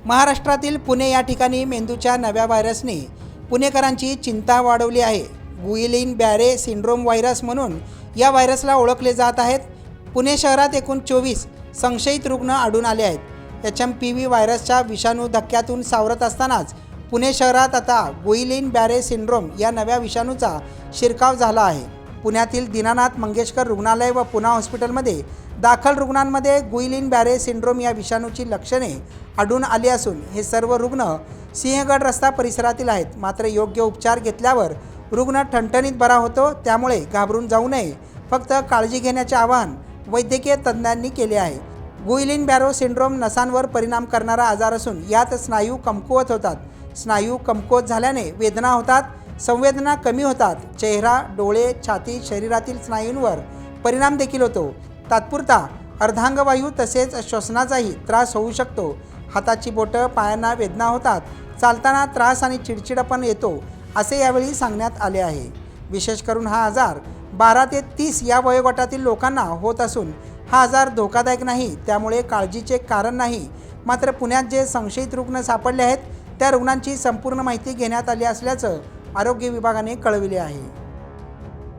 महाराष्ट्रातील पुणे या ठिकाणी मेंदूच्या नव्या व्हायरसने पुणेकरांची चिंता वाढवली आहे। गुइलिन बॅरे सिंड्रोम व्हायरस म्हणून या व्हायरसला ओळखले जात आहेत। पुणे शहरात एकूण 24 संशयित रुग्ण आढळून आले आहेत। HMPV व्हायरसच्या विषाणू धक्क्यातून सावरत असतानाच पुणे शहरात आता गुइलिन बॅरे सिंड्रोम या नव्या विषाणूचा शिरकाव झाला आहे। पुण्यातील दीनानाथ मंगेशकर रुग्णालय व पुना हॉस्पिटलमध्ये दाखल रुग्णांमध्ये गुइलिन बॅरे सिंड्रोम या विषाणूची लक्षणे आढळून आली असून हे सर्व रुग्ण सिंहगड रस्ता परिसरातील आहेत। मात्र योग्य उपचार घेतल्यावर रुग्ण ठणठणीत बरा होतो, त्यामुळे घाबरून जाऊ नये, फक्त काळजी घेण्याचे आवाहन वैद्यकीय तज्ज्ञांनी केले आहे। गुइलिन बॅरे सिंड्रोम नसांवर परिणाम करणारा आजार असून यात स्नायू कमकुवत होतात। स्नायू कमकुवत झाल्याने वेदना होतात, संवेदना कमी होतात, चेहरा, डोळे, छाती, शरीरातील स्नायूंवर परिणाम देखील होतो। तात्पुरता अर्धांगवायू तसेच श्वसनाचाही त्रास होऊ शकतो। हाताची बोटं, पायांना वेदना होतात, चालताना त्रास आणि चिडचिडपण येतो असे यावेळी सांगण्यात आले आहे। विशेष करून हा आजार 12 ते 30 या वयोगटातील लोकांना होत असून हा आजार धोकादायक नाही, त्यामुळे काळजीचे कारण नाही। मात्र पुण्यात जे संशयित रुग्ण सापडले आहेत त्या रुग्णांची संपूर्ण माहिती घेण्यात आली असल्याचं आरोग्य विभागाने कळविले आहे।